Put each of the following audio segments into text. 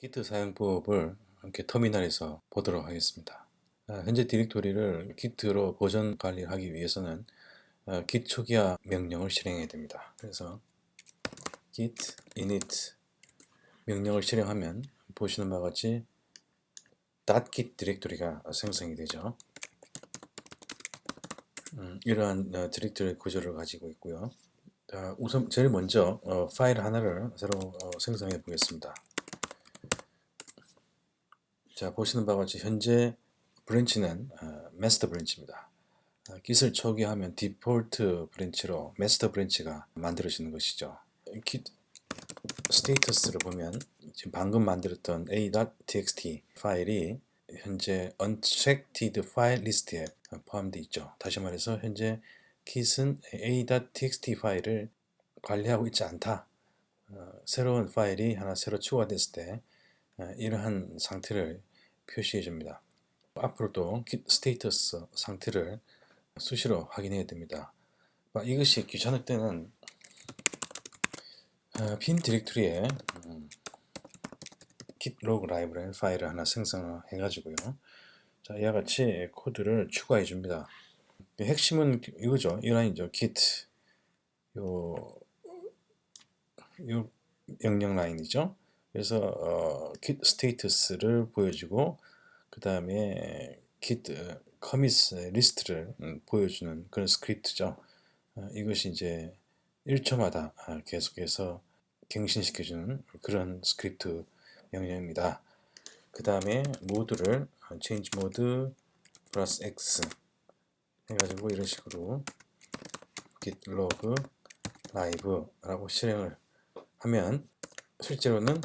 Git 사용법을 함께 터미널에서 보도록 하겠습니다. 현재 디렉토리를 Git로 버전 관리를 하기 위해서는 Git 초기화 명령을 실행해야 됩니다. 그래서 git init 명령을 실행하면 보시는 바와 같이 .git 디렉토리가 생성이 되죠. 이러한 디렉토리 구조를 가지고 있고요. 우선 제일 먼저 파일 하나를 새로 생성해 보겠습니다. 자, 보시는 바와 같이 현재 브랜치는 마스터 브랜치입니다. Git을 초기화하면 디폴트 브랜치로 마스터 브랜치가 만들어지는 것이죠. Git 스테이터스를 보면 지금 방금 만들었던 a.txt 파일이 현재 untracked 파일 리스트에 포함되어 있죠. 다시 말해서 현재 Git은 a.txt 파일을 관리하고 있지 않다. 새로운 파일이 하나 새로 추가됐을 때 이러한 상태를 표시해 줍니다. 앞으로도 Git 스테이터스 상태를 수시로 확인해야 됩니다. 이것이 귀찮을 때는 빈 디렉토리에 git log 라이브러리 파일을 하나 생성해 가지고요. 자, 이와 같이 코드를 추가해 줍니다. 핵심은 이거죠. 이 라인이죠. git 요 명령 라인이죠. 그래서 git 스테이터스를 보여주고 그 다음에 git commit 리스트를 보여주는 그런 스크립트죠. 이것이 이제 1초마다 계속해서 갱신시켜주는 그런 스크립트 명령입니다. 그 다음에 모드를 change mode 플러스 x 해가지고 이런 식으로 git log live라고 실행을 하면 실제로는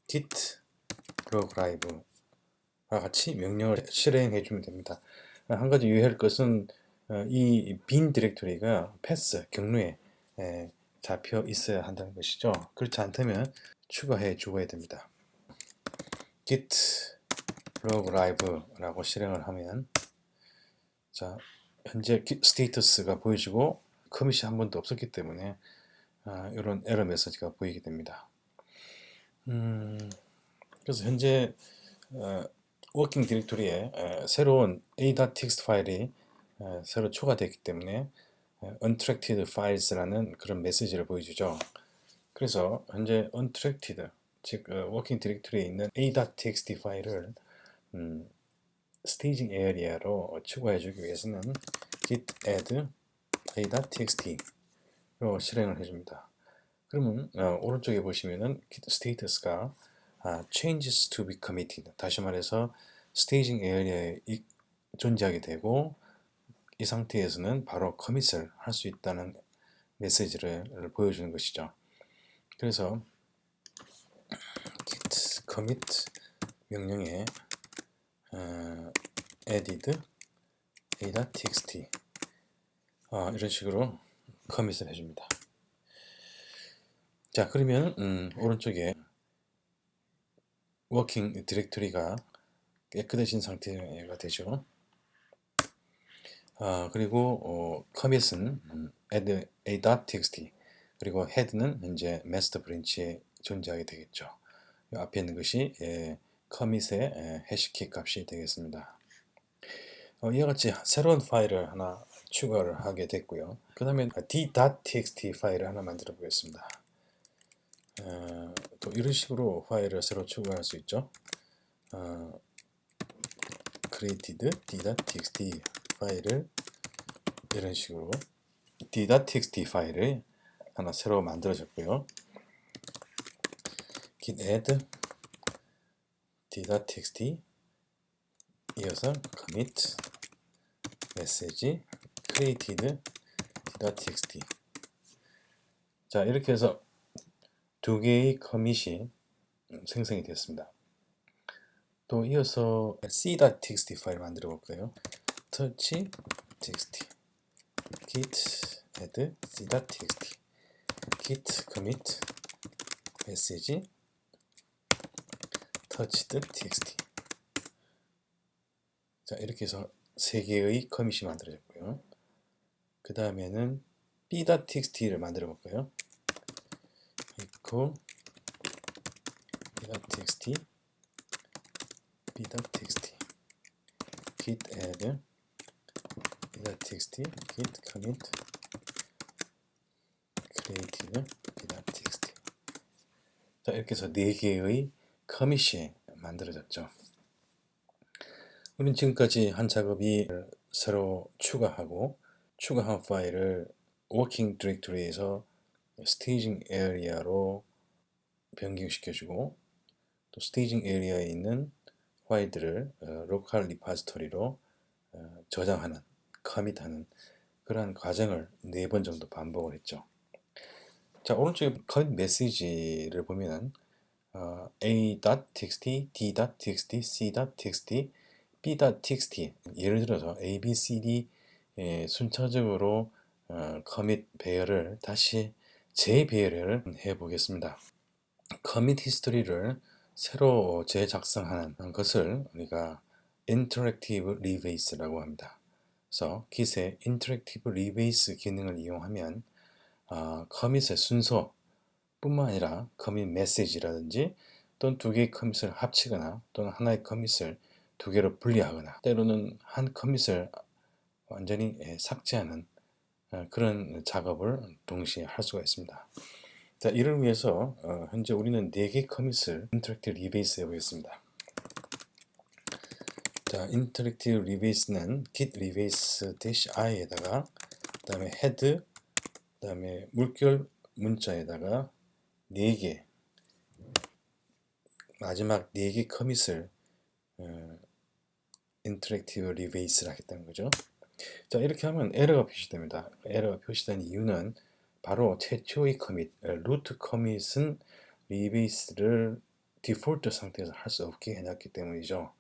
git log live와 같이 명령을 실행해 주면 됩니다. 한 가지 유의할 것은 이 빈 디렉토리가 패스 경로에 잡혀 있어야 한다는 것이죠. 그렇지 않다면 추가해 주어야 됩니다. git log live라고 실행을 하면 자, 현재 git 스테이터스가 보여지고 커밋이 한 번도 없었기 때문에 이런 에러 메시지가 보이게 됩니다. 그래서 현재 워킹 디렉토리에 새로운 a.txt 파일이 새로 추가됐기 때문에 untracked files라는 그런 메시지를 보여주죠. 그래서 현재 untracked 즉 워킹 디렉토리에 있는 a.txt 파일을 스테이징 에어리아로 추가해주기 위해서는 git add a.txt로 실행을 해줍니다. 그러면 오른쪽에 보시면은 git 스테이터스가 changes to be committed 다시 말해서 스테이징 에어리아에 존재하게 되고 이 상태에서는 바로 커밋을 할 수 있다는 메시지를 보여주는 것이죠. 그래서 git commit 명령에 added a.txt 이런 식으로 커밋을 해줍니다. 자, 그러면 오른쪽에 워킹 디렉토리가 깨끗해진 상태가 되죠. 그리고 커밋은 add a.txt 그리고 head는 현재 master branch에 존재하게 되겠죠. 앞에 있는 것이 커밋의 해시키 값이 되겠습니다. 이와 같이 새로운 파일을 하나 추가를 하게 됐고요. 그 다음에 d.txt 파일을 하나 만들어 보겠습니다. 또 이런 식으로 파일을 새로 추가할 수 있죠. created d.txt 파일을 이런 식으로 d.txt 파일을 하나 새로 만들어졌고요. git add d.txt 이어서 commit message created d.txt 자, 이렇게 해서 두 개의 커밋이 생성이 되었습니다. 또 이어서 c.txt 파일 만들어 볼까요? touch txt git add c.txt git commit message touched.txt 자, 이렇게 해서 세 개의 커밋이 만들어졌고요. 그 다음에는 b.txt를 만들어 볼까요? echo b.txt b.txt git add b.txt git commit creative b.txt. 자, 이렇게 해서 4개의 커밋이 만들어졌죠. 우리는 지금까지 한 작업이 새로 추가한 파일을 워킹 디렉토리에서 스테이징 에리아로 변경시켜주고, 또 스테이징 에리아에 있는 파일들을 로컬 리파지토리로 저장하는, 커밋하는 그러한 과정을 4번 정도 반복을 했죠. 자, 오른쪽에 커밋 메시지를 보면은 a.txt, d.txt, c.txt, b.txt, 예를 들어서 a, b, c, d 순차적으로 커밋 배열을 다시 재배열을 해보겠습니다. 커밋 히스토리를 새로 재작성하는 것을 우리가 인터랙티브 리베이스라고 합니다. 그래서 Git의 인터랙티브 리베이스 기능을 이용하면 커밋의 순서 뿐만 아니라 커밋 메시지라든지 또는 2개의 커밋을 합치거나 또는 하나의 커밋을 2개로 분리하거나 때로는 한 커밋을 완전히 삭제하는 그런 작업을 동시에 할 수가 있습니다. 자, 이를 위해서 현재 우리는 4개 커밋을 인터랙티브 리베이스 해보겠습니다. 자, 인터랙티브 리베이스는 git rebase -i에다가 그 다음에 head, 그 다음에 물결 문자에다가 4개, 마지막 4개 커밋을 인터랙티브 리베이스를 하겠다는 거죠. 자, 이렇게 하면 에러가 표시됩니다. 에러가 표시된 이유는 바로 최초의 커밋, 루트 커밋은 리베이스를 디폴트 상태에서 할 수 없게 해놨기 때문이죠.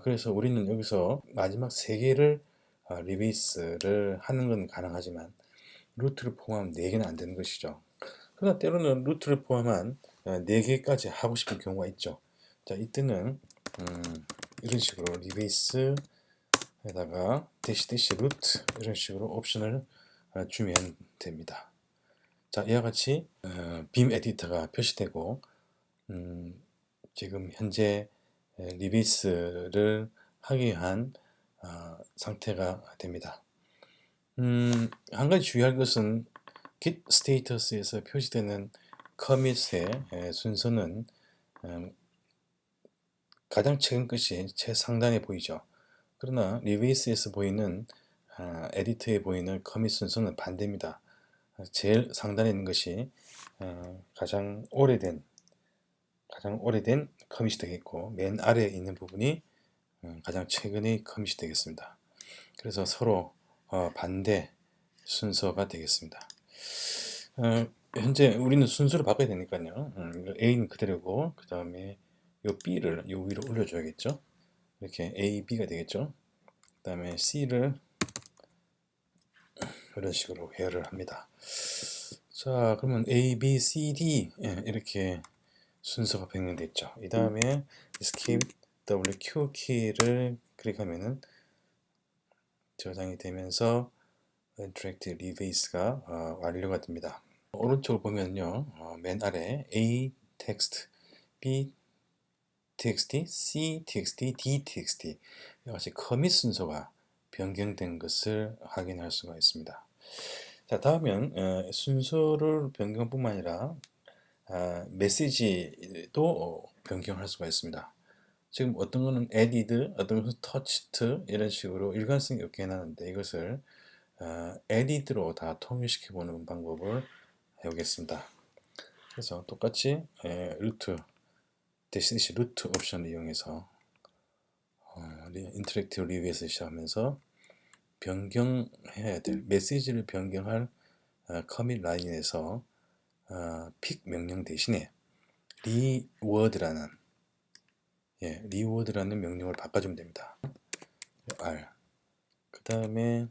그래서 우리는 여기서 마지막 3개를 리베이스를 하는 건 가능하지만 루트를 포함한 4개는 안 되는 것이죠. 그러나 때로는 루트를 포함한 4개까지 하고 싶은 경우가 있죠. 자, 이때는 이런 식으로 리베이스에다가 대시 루트 이런 식으로 옵션을 주면 됩니다. 자, 이와 같이 빔 에디터가 표시되고 지금 현재 리베이스를 하기 위한 상태가 됩니다. 한 가지 주의할 것은 git 스테이터스에서 표시되는 커밋의 순서는 가장 최근 것이 최상단에 보이죠. 그러나 리베이스에서 보이는 에디터에 보이는 커밋 순서는 반대입니다. 제일 상단에 있는 것이 가장 오래된 커밋이 되겠고, 맨 아래에 있는 부분이 가장 최근의 커밋이 되겠습니다. 그래서 서로 반대 순서가 되겠습니다. 현재 우리는 순서를 바꿔야 되니까요. A는 그대로고, 그 다음에 요 B를 요 위로 올려줘야겠죠. 이렇게 A, B가 되겠죠. 그 다음에 C를 이런 식으로 회열을 합니다. 자, 그러면 A, B, C, D 이렇게 순서가 변경됐죠. 이 다음에 Escape WQ 키를 클릭하면은 저장이 되면서 인터랙티브 리베이스가 완료가 됩니다. 오른쪽을 보면요, 맨 아래 A 텍스트, B txt, C txt, D txt 이와 같이 커밋 순서가 변경된 것을 확인할 수가 있습니다. 자, 다음은 순서를 변경뿐만 아니라 메시지도 변경할 수가 있습니다. 지금 어떤 거는 added, 어떤 것은 touched 이런 식으로 일관성이 없게 해놨는데 이것을 added로 다 통일시켜 보는 방법을 해보겠습니다. 그래서 똑같이 루트 대시 루트 옵션을 이용해서 인터랙티브 리뷰에서 시작하면서 변경해야 될 메시지를 변경할 커밋 라인에서 픽 명령 대신에 리워드라는 명령을 바꿔주면 됩니다. R 그 다음에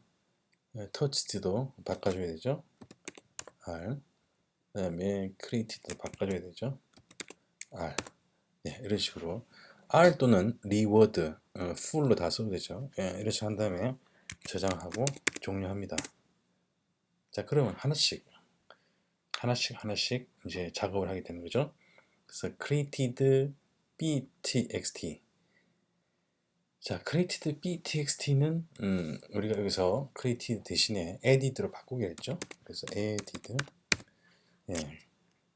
터치도 바꿔줘야 되죠. R 그 다음에 크리에이티도 바꿔줘야 되죠. R 이런 식으로 R 또는 리워드 풀로 다 써도 되죠. 이렇게 한 다음에 저장하고 종료합니다. 자, 그러면 하나씩 이제 작업을 하게 되는 거죠. 그래서 created btxt. 자, created btxt는 우리가 여기서 created 대신에 added로 바꾸기로 했죠. 그래서 added, 예,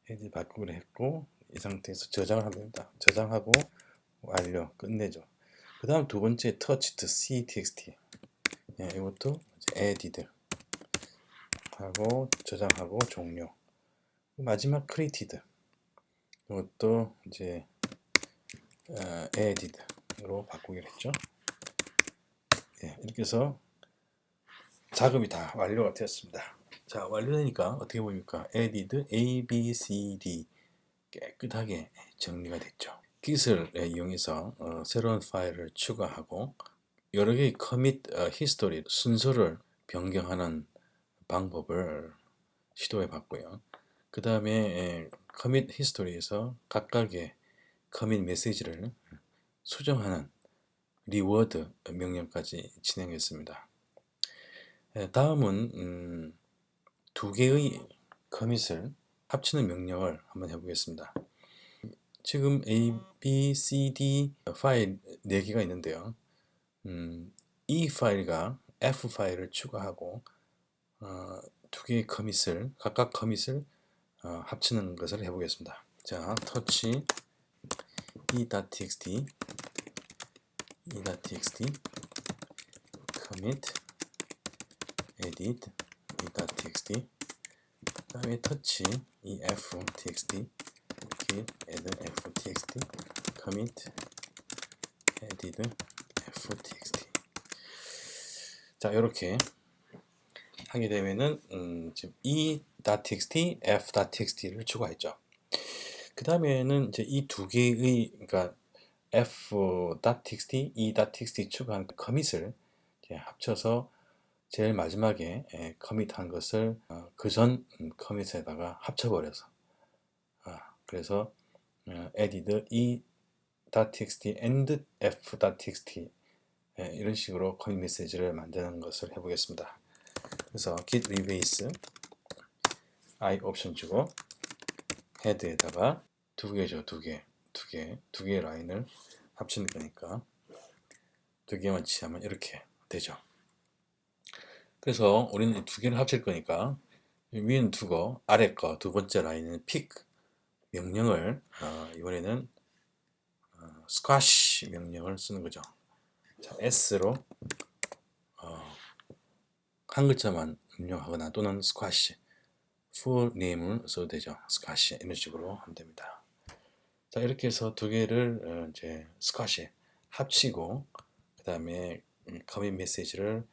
added 바꾸기로 했고, 이 상태에서 저장을 하면 됩니다. 저장하고 완료, 끝내죠. 그 다음 두 번째 touched ctxt, 예, 이것도 added 하고 저장하고 종료. 마지막 created, 이것도 이제 added로 바꾸기로 했죠. 예, 이렇게 해서 작업이 다 완료가 되었습니다. 자, 완료되니까 어떻게 보입니까? added A, B, C, D 깨끗하게 정리가 됐죠. Git을 이용해서 새로운 파일을 추가하고 여러 개의 commit history 순서를 변경하는 방법을 시도해 봤고요. 그 다음에 commit history에서 각각의 commit 메시지를 수정하는 reward 명령까지 진행했습니다. 다음은 두 개의 커밋을 합치는 명령을 한번 해보겠습니다. 지금 A, B, C, D 파일 4개가 있는데요. 이 파일과 F 파일을 추가하고 두 개의 커밋을 각각 커밋을 합치는 것을 해보겠습니다. 자, touch e.txt commit edit e.txt 그 다음에 touch ef.txt git add f.txt commit edit f.txt. 자, 이렇게 하게 되면은 지금 e.txt, f.txt를 추가했죠. 그 다음에는 이제 이 두 개의 그러니까 f.txt, e.txt 추가한 커밋을 합쳐서 제일 마지막에 커밋한 것을 그 전 커밋에다가 합쳐버려서 그래서 added e.txt and f.txt 이런 식으로 커밋 메시지를 만드는 것을 해보겠습니다. 그래서 git rebase i 옵션 주고 헤드에다가 두 개죠, 두 개의 라인을 합치는 거니까 두 개만 치하면 이렇게 되죠. 그래서 우리는 두 개를 합칠 거니까 위는 두고 아래 거 두 번째 라인은 pick 명령을 이번에는 squash 명령을 쓰는 거죠. 자, S로 한 글자만 입력하거나 또는 squash full name을 써도 되죠. squash 이런 식으로 하면 됩니다. 자, 이렇게 해서 두 개를 이제 squash 합치고 그 다음에 커밋 메시지를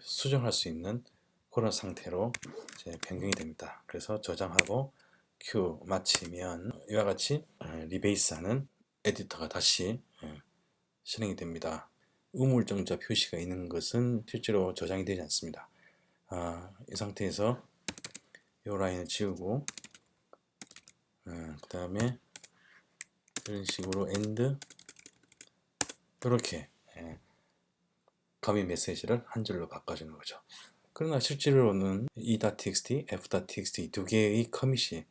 수정할 수 있는 그런 상태로 이제 변경이 됩니다. 그래서 저장하고 Q 마치면 이와 같이 리베이스하는 에디터가 다시 실행이 됩니다. 우물정자 표시가 있는 것은 실제로 저장이 되지 않습니다. 이 상태에서 이 라인을 지우고 그 다음에 이런 식으로 end 이렇게 커밋 메시지를 한 줄로 바꿔주는 거죠. 그러나 실제로는 e.txt, f.txt 두 개의 커밋이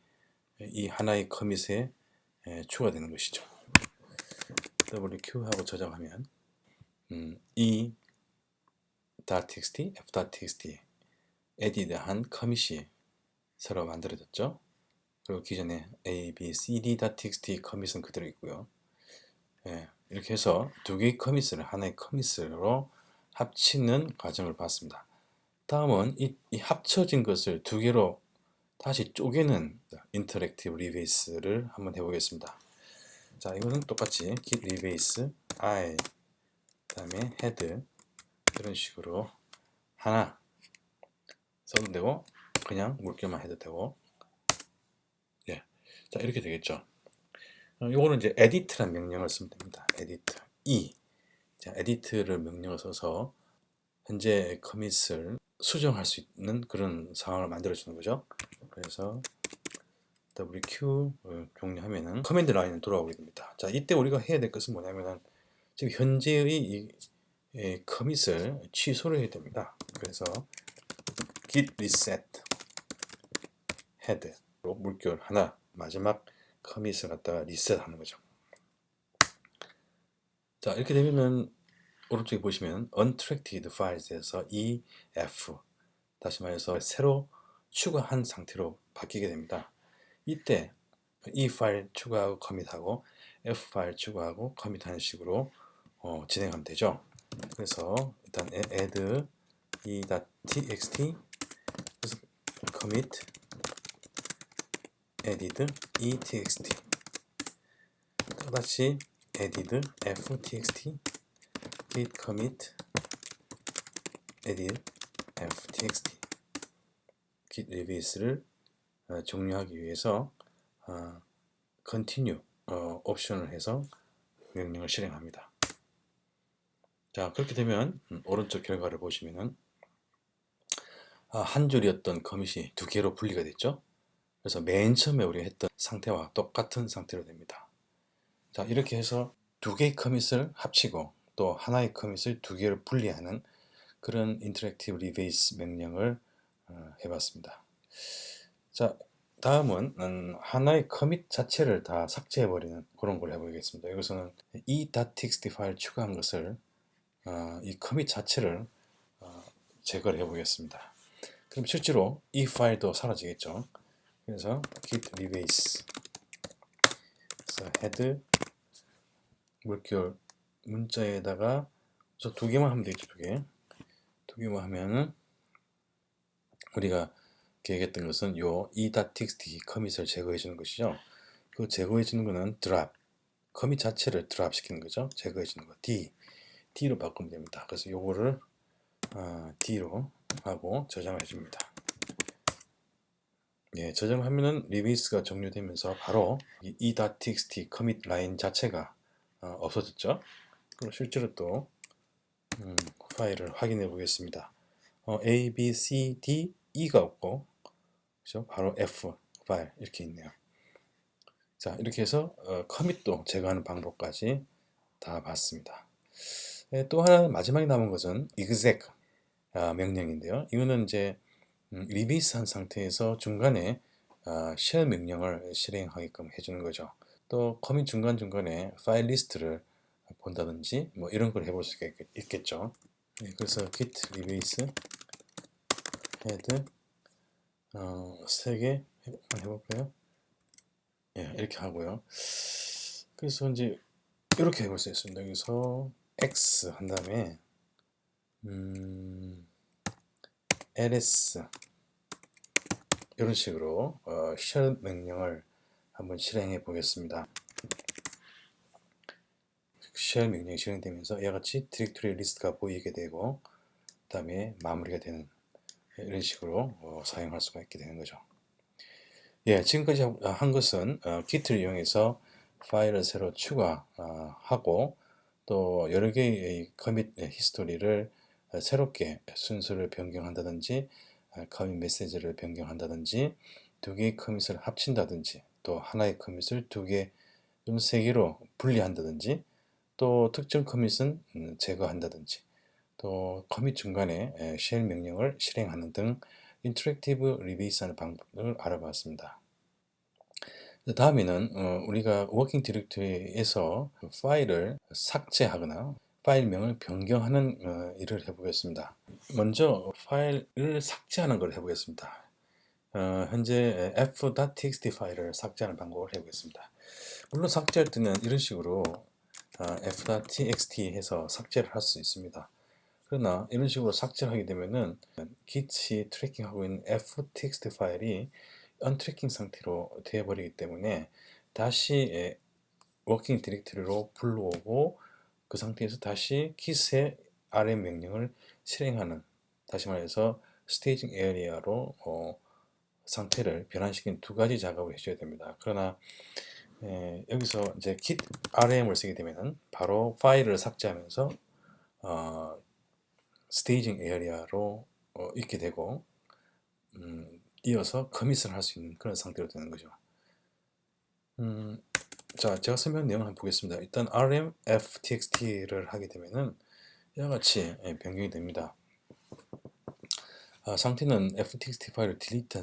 이 하나의 커밋에 추가되는 것이죠. WQ 하고 저장하면 e.txt, f.txt added한 커밋이 새로 만들어졌죠. 그리고 기존에 a, b, c, d.txt 커밋은 그대로 있고요. 이렇게 해서 두 개의 커밋을 하나의 커밋으로 합치는 과정을 봤습니다. 다음은 이 합쳐진 것을 두 개로 다시 쪼개는 인터랙티브 리베이스를 한번 해보겠습니다. 자, 이거는 똑같이 git rebase i 그 다음에 head 이런 식으로 하나 써도 되고 그냥 물결만 해도 되고 자, 이렇게 되겠죠. 요거는 이제 edit라는 명령을 쓰면 됩니다. edit 자, edit를 명령을 써서 현재 커밋을 수정할 수 있는 그런 상황을 만들어 주는 거죠. 그래서 WQ 종료하면은 커맨드 라인을 돌아오게 됩니다. 자, 이때 우리가 해야 될 것은 뭐냐면은 지금 현재의 이 커밋을 취소를 해야 됩니다. 그래서 git reset head로 물결 하나 마지막 커밋을 갖다가 리셋하는 거죠. 자, 이렇게 되면은 오른쪽에 보시면 untracked files에서 EF, 다시 말해서 새로 추가한 상태로 바뀌게 됩니다. 이때 E 파일 추가하고 커밋하고 F 파일 추가하고 커밋하는 식으로 진행하면 되죠. 그래서 일단 add e.txt, 그래서 commit added e.txt, 또다시 added f.txt, git commit added f.txt, git release를 종료하기 위해서 continue 옵션을 해서 명령을 실행합니다. 자, 그렇게 되면 오른쪽 결과를 보시면은 한 줄이었던 커밋이 두 개로 분리가 됐죠. 그래서 맨 처음에 우리가 했던 상태와 똑같은 상태로 됩니다. 자, 이렇게 해서 두 개의 커밋을 합치고 또 하나의 커밋을 두 개로 분리하는 그런 인터랙티브 리베이스 명령을 해봤습니다. 자, 다음은 하나의 커밋 자체를 다 삭제해버리는 그런 걸 해보겠습니다. 여기서는 e.txt 파일 추가한 것을 이 커밋 자체를 제거를 해보겠습니다. 그럼 실제로 이 파일도 사라지겠죠. 그래서 git rebase, 그래서 head 물결 문자에다가 저 두 개만 하면 되겠죠. 두 개만 하면은 우리가 계획했던 것은 요 e.txt 커밋을 제거해 주는 것이죠. 그 제거해 주는 거는 drop, 커밋 자체를 드랍 시키는 거죠. 제거해 주는 거 D로 바꾸면 됩니다. 그래서 요거를 D로 하고 저장을 해줍니다. 예, 저장하면은 리베이스가 종료되면서 바로 이 e.txt 커밋 라인 자체가 없어졌죠. 그럼 실제로 또 파일을 확인해 보겠습니다. A, B, C, D, E가 없고, 그죠? 바로 F 파일 이렇게 있네요. 자, 이렇게 해서 커밋도 제거하는 방법까지 다 봤습니다. 또 하나 마지막에 남은 것은 exec 명령인데요. 이거는 이제 리베이스한 상태에서 중간에 쉘 명령을 실행하게끔 해주는 거죠. 또 커밋 중간중간에 파일 리스트를 본다든지 뭐 이런 걸 해볼 수가 있겠죠. 네, 그래서 git rebase head 3개 해볼까요? 예, 이렇게 하고요. 그래서 이제 이렇게 해볼 수 있습니다. 여기서 x 한 다음에 ls 이런 식으로 쉘 명령을 한번 실행해 보겠습니다. 쉘 명령이 실행되면서 이와 같이 디렉토리 리스트가 보이게 되고 그 다음에 마무리가 되는 이런 식으로 사용할 수가 있게 되는 거죠. 예, 지금까지 한 것은 Git를 이용해서 파일을 새로 추가하고 또 여러 개의 커밋 히스토리를 새롭게 순서를 변경한다든지 커밋 메시지를 변경한다든지 두 개의 커밋을 합친다든지 또 하나의 커밋을 두 개 또는 세 개로 분리한다든지 또 특정 커밋은 제거한다든지 또 커밋 중간에 쉘 명령을 실행하는 등 인터랙티브 리베이스하는 방법을 알아봤습니다. 다음에는 우리가 워킹 디렉토리에서 파일을 삭제하거나 파일명을 변경하는 일을 해보겠습니다. 먼저 파일을 삭제하는 걸 해보겠습니다. 현재 f.txt 파일을 삭제하는 방법을 해보겠습니다. 물론 삭제할 때는 이런 식으로 f.txt 해서 삭제를 할 수 있습니다. 그러나 이런 식으로 삭제를 하게 되면은 Git이 트래킹하고 있는 f.txt 파일이 언트래킹 상태로 되어버리기 때문에 다시 워킹 디렉토리로 불러오고 그 상태에서 다시 Git의 RM 명령을 실행하는, 다시 말해서 스테이징 에어리아로 상태를 변환시키는 두 가지 작업을 해줘야 됩니다. 그러나 여기서 이제 git rm을 쓰게 되면은 바로 파일을 삭제하면서 스테이징 에어리아로 있게 되고 이어서 커밋을 할 수 있는 그런 상태로 되는 거죠. 자, 제가 설명 내용을 한번 보겠습니다. 일단 rm f.txt를 하게 되면은 이와 같이 변경이 됩니다. 상태는 f.txt 파일을 딜리트한